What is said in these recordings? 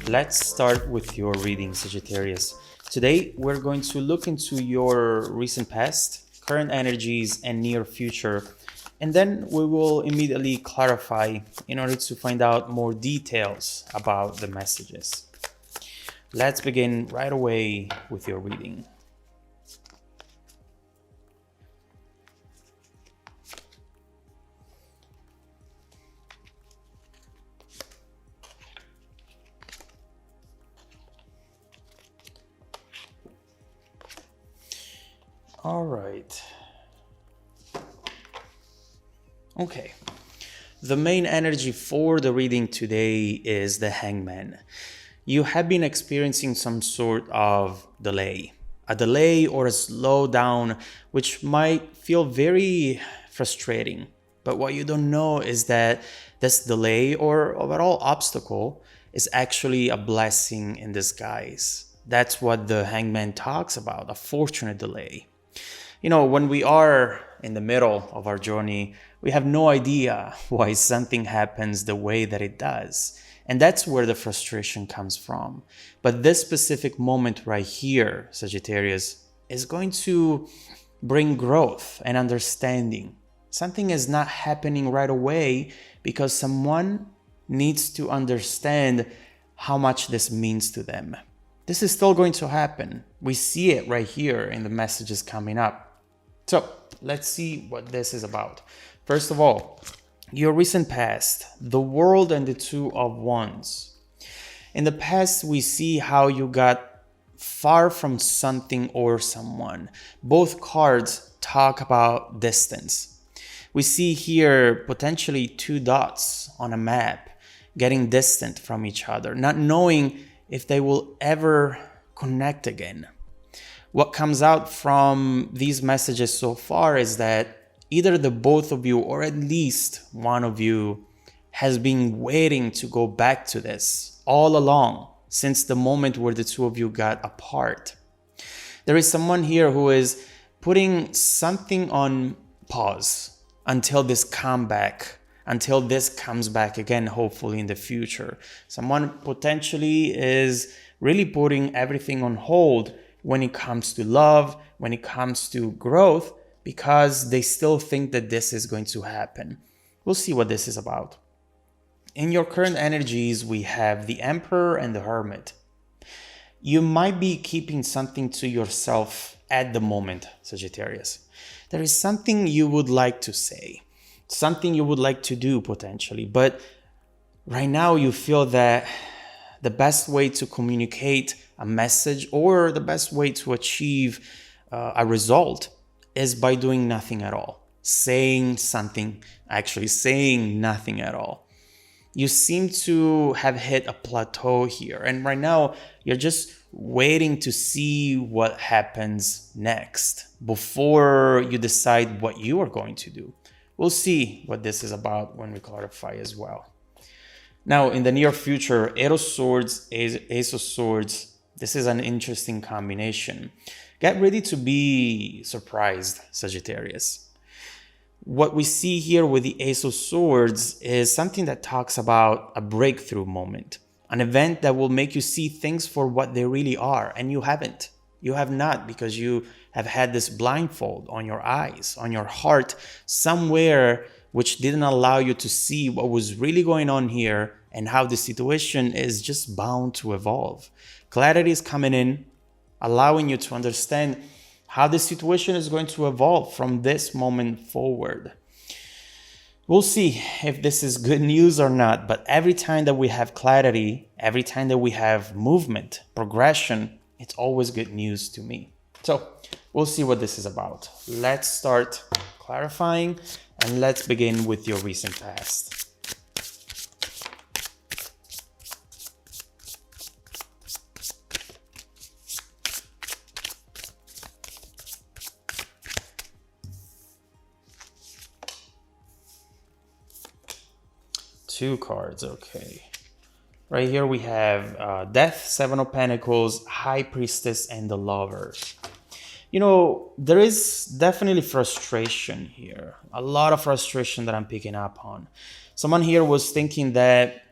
Let's start with your reading, Sagittarius. Today, we're going to look into your recent past, current energies, and near future. And then we will immediately clarify in order to find out more details about the messages. Let's begin right away with your reading. All right. Okay. The main energy for the reading today is the Hangman. You have been experiencing some sort of delay, a delay or a slowdown, which might feel very frustrating. But what you don't know is that this delay or overall obstacle is actually a blessing in disguise. That's what the Hangman talks about, a fortunate delay. You know, when we are in the middle of our journey, we have no idea why something happens the way that it does. And that's where the frustration comes from. But this specific moment right here, Sagittarius, is going to bring growth and understanding. Something is not happening right away because someone needs to understand how much this means to them. This is still going to happen. We see it right here in the messages coming up. So let's see what this is about. First of all, your recent past, the world and the Two of Wands. In the past, we see how you got far from something or someone. Both cards talk about distance. We see here potentially two dots on a map getting distant from each other, not knowing if they will ever connect again. What comes out from these messages so far is that either the both of you or at least one of you has been waiting to go back to this all along since the moment where the two of you got apart. There is someone here who is putting something on pause until this comeback, until this comes back again, hopefully in the future. Someone potentially is really putting everything on hold when it comes to love, when it comes to growth, because they still think that this is going to happen. We'll see what this is about. In your current energies, we have the Emperor and the Hermit. You might be keeping something to yourself at the moment, Sagittarius. There is something you would like to say, something you would like to do potentially, but right now you feel that the best way to communicate a message or the best way to achieve a result is by doing nothing at all. Saying something, actually saying nothing at all. You seem to have hit a plateau here. And right now, you're just waiting to see what happens next before you decide what you are going to do. We'll see what this is about when we clarify as well. Now, in the near future, Eight of Swords, Ace of Swords, this is an interesting combination. Get ready to be surprised, Sagittarius. What we see here with the Ace of Swords is something that talks about a breakthrough moment, an event that will make you see things for what they really are, and you haven't. You have not, because you have had this blindfold on your eyes, on your heart, somewhere which didn't allow you to see what was really going on here and how the situation is just bound to evolve. Clarity is coming in, allowing you to understand how the situation is going to evolve from this moment forward. We'll see if this is good news or not, but every time that we have clarity, every time that we have movement, progression, it's always good news to me. So we'll see what this is about. Let's start clarifying and let's begin with your recent past. Two cards, okay. Right here we have Death, Seven of Pentacles, High Priestess, and the Lovers. You know, there is definitely frustration here. A lot of frustration that I'm picking up on. Someone here was thinking that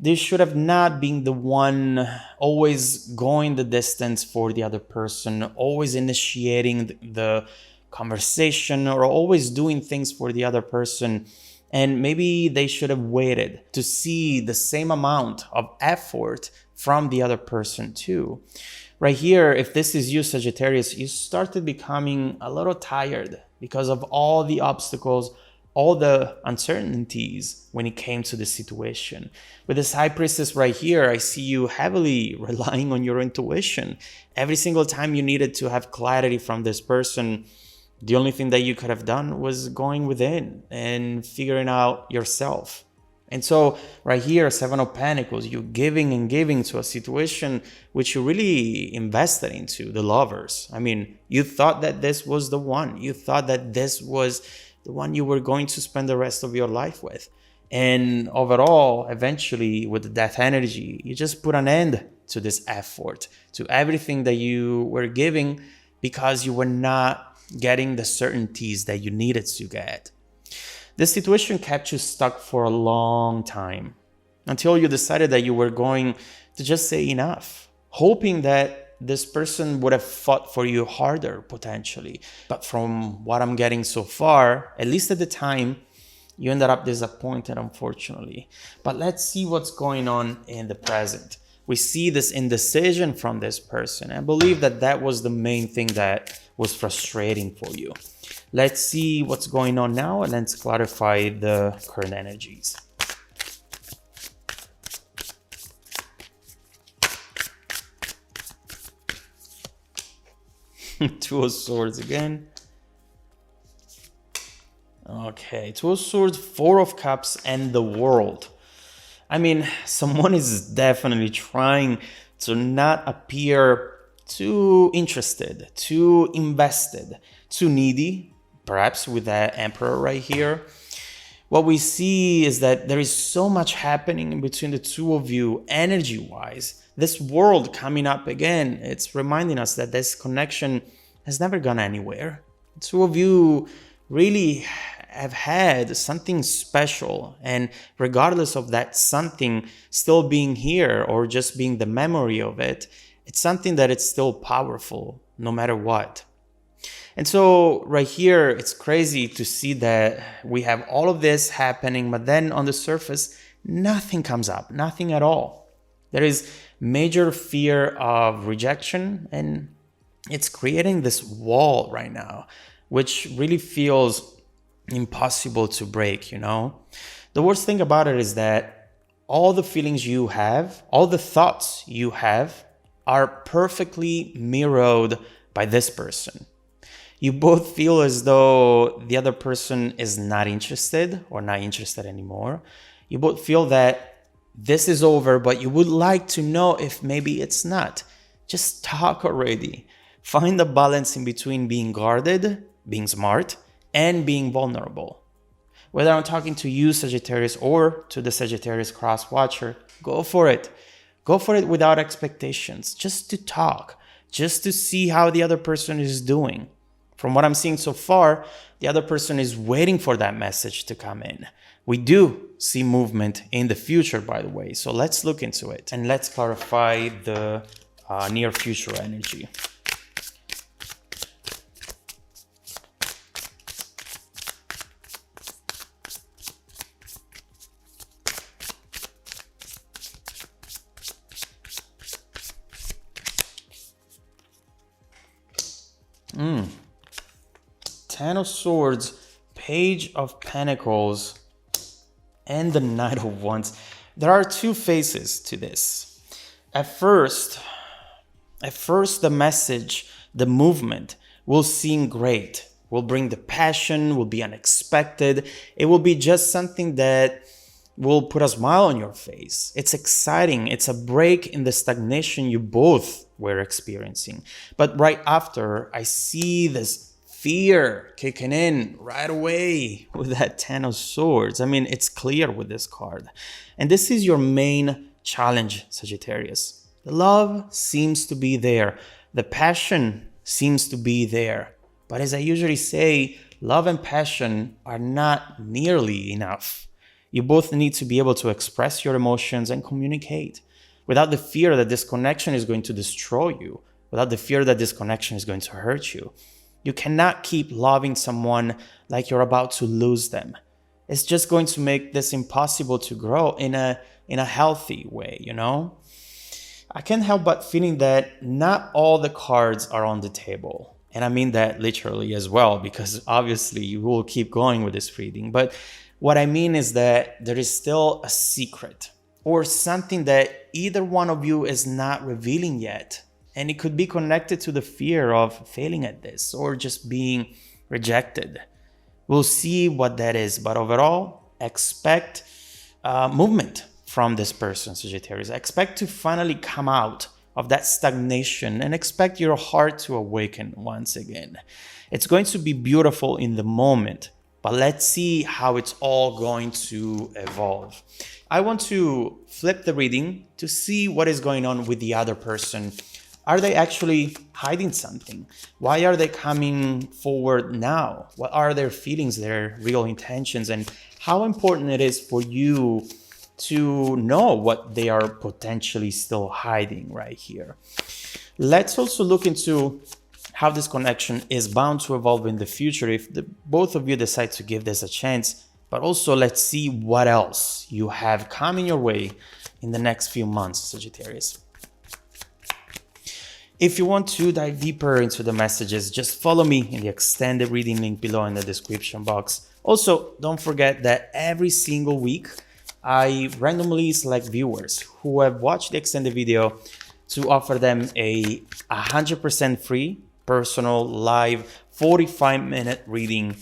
This should have not been the one always going the distance for the other person, always initiating the conversation, or always doing things for the other person. And maybe they should have waited to see the same amount of effort from the other person too. Right here, if this is you, Sagittarius, you started becoming a little tired because of all the obstacles, all the uncertainties when it came to the situation. With this High Priestess right here, I see you heavily relying on your intuition. Every single time you needed to have clarity from this person, the only thing that you could have done was going within and figuring out yourself. And so right here, Seven of Pentacles, you giving and giving to a situation which you really invested into, the lovers. I mean, you thought that this was the one. You thought that this was the one you were going to spend the rest of your life with. And overall, eventually, with the Death energy, you just put an end to this effort, to everything that you were giving, because you were not getting the certainties that you needed to get. This situation kept you stuck for a long time, until you decided that you were going to just say enough, hoping that this person would have fought for you harder, potentially. But from what I'm getting so far, at least at the time, you ended up disappointed, unfortunately. But let's see what's going on in the present. We see this indecision from this person. I believe that that was the main thing that was frustrating for you. Let's see what's going on now, and let's clarify the current energies. Two of Swords again. Okay, Two of Swords, Four of Cups, and the World. I mean, someone is definitely trying to not appear too interested, too invested, too needy, perhaps with that Emperor right here. What we see is that there is so much happening in between the two of you energy-wise. This World coming up again, it's reminding us that this connection has never gone anywhere. The two of you really have had something special, and regardless of that something still being here or just being the memory of it, it's something that it's still powerful no matter what. And so right here, it's crazy to see that we have all of this happening, but then on the surface, nothing comes up, nothing at all. There is major fear of rejection, and it's creating this wall right now, which really feels impossible to break, you know? The worst thing about it is that all the feelings you have, all the thoughts you have are perfectly mirrored by this person. You both feel as though the other person is not interested or not interested anymore. You both feel that this is over, but you would like to know if maybe it's not. Just talk already. Find the balance in between being guarded, being smart, and being vulnerable. Whether I'm talking to you, Sagittarius, or to the Sagittarius cross watcher, go for it. Go for it without expectations, just to talk, just to see how the other person is doing. From what I'm seeing so far, the other person is waiting for that message to come in. We do see movement in the future, by the way, so let's look into it. And let's clarify the near future energy. Ten of Swords, Page of Pentacles, and the Knight of Wands. There are two phases to this. At first, the message, the movement will seem great, will bring the passion, will be unexpected. It will be just something that will put a smile on your face. It's exciting. It's a break in the stagnation you both were experiencing. But right after, I see this fear kicking in right away with that Ten of Swords. I mean, it's clear with this card. And this is your main challenge, Sagittarius. The love seems to be there. The passion seems to be there. But as I usually say, love and passion are not nearly enough. You both need to be able to express your emotions and communicate without the fear that this connection is going to destroy you, without the fear that this connection is going to hurt you. You cannot keep loving someone like you're about to lose them. It's just going to make this impossible to grow in a healthy way, you know? I can't help but feeling that not all the cards are on the table. And I mean that literally as well, because obviously you will keep going with this reading. But what I mean is that there is still a secret or something that either one of you is not revealing yet. And it could be connected to the fear of failing at this or just being rejected. We'll see what that is, but overall, expect movement from this person, Sagittarius. Expect to finally come out of that stagnation and expect your heart to awaken once again. It's going to be beautiful in the moment, but let's see how it's all going to evolve. I want to flip the reading to see what is going on with the other person. Are they actually hiding something? Why are they coming forward now? What are their feelings, their real intentions, and how important it is for you to know what they are potentially still hiding right here. Let's also look into how this connection is bound to evolve in the future if both of you decide to give this a chance. But also let's see what else you have coming your way in the next few months, Sagittarius. If you want to dive deeper into the messages, just follow me in the extended reading link below in the description box. Also, don't forget that every single week, I randomly select viewers who have watched the extended video to offer them a 100% free, personal, live, 45-minute reading.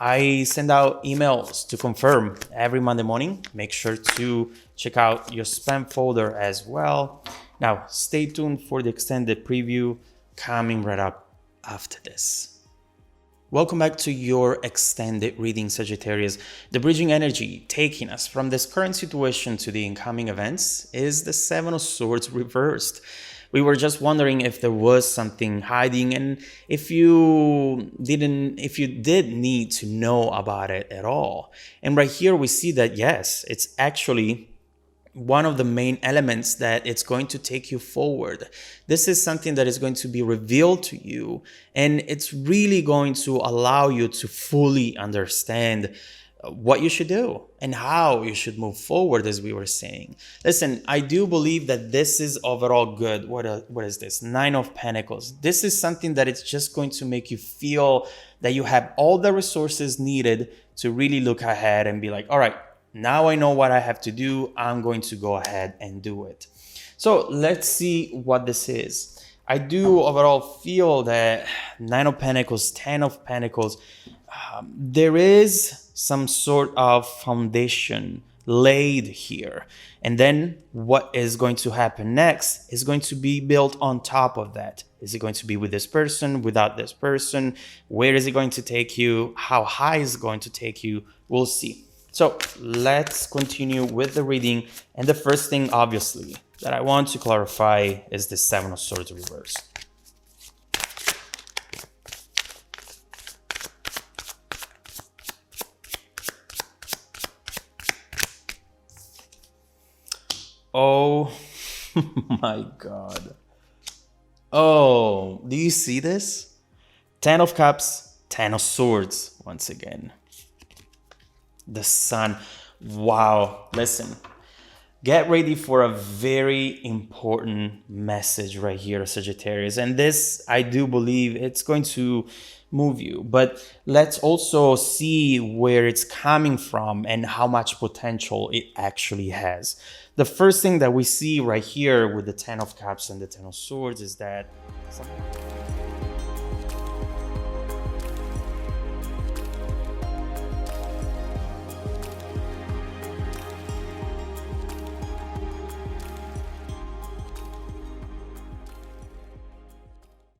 I send out emails to confirm every Monday morning. Make sure to check out your spam folder as well. Now, stay tuned for the extended preview coming right up after this. Welcome back to your extended reading, Sagittarius. The bridging energy taking us from this current situation to the incoming events is the Seven of Swords reversed. We were just wondering if there was something hiding and if you did need to know about it at all. And right here we see that yes, it's actually one of the main elements that it's going to take you forward. This is something that is going to be revealed to you, and it's really going to allow you to fully understand what you should do and how you should move forward, as we were saying. Listen, I do believe that this is overall good. What is this? Nine of Pentacles. This is something that it's just going to make you feel that you have all the resources needed to really look ahead and be like, all right, now I know what I have to do. I'm going to go ahead and do it. So let's see what this is. I do overall feel that Nine of Pentacles, Ten of Pentacles, there is some sort of foundation laid here. And then what is going to happen next is going to be built on top of that. Is it going to be with this person, without this person? Where is it going to take you? How high is it going to take you? We'll see. So let's continue with the reading. And the first thing, obviously, that I want to clarify is the Seven of Swords reverse. Oh my God. Oh, do you see this? Ten of Cups, Ten of Swords once again. The Sun. Wow. Listen, get ready for a very important message right here, Sagittarius. And this, I do believe it's going to move you. But let's also see where it's coming from and how much potential it actually has. The first thing that we see right here with the Ten of Cups and the Ten of Swords is that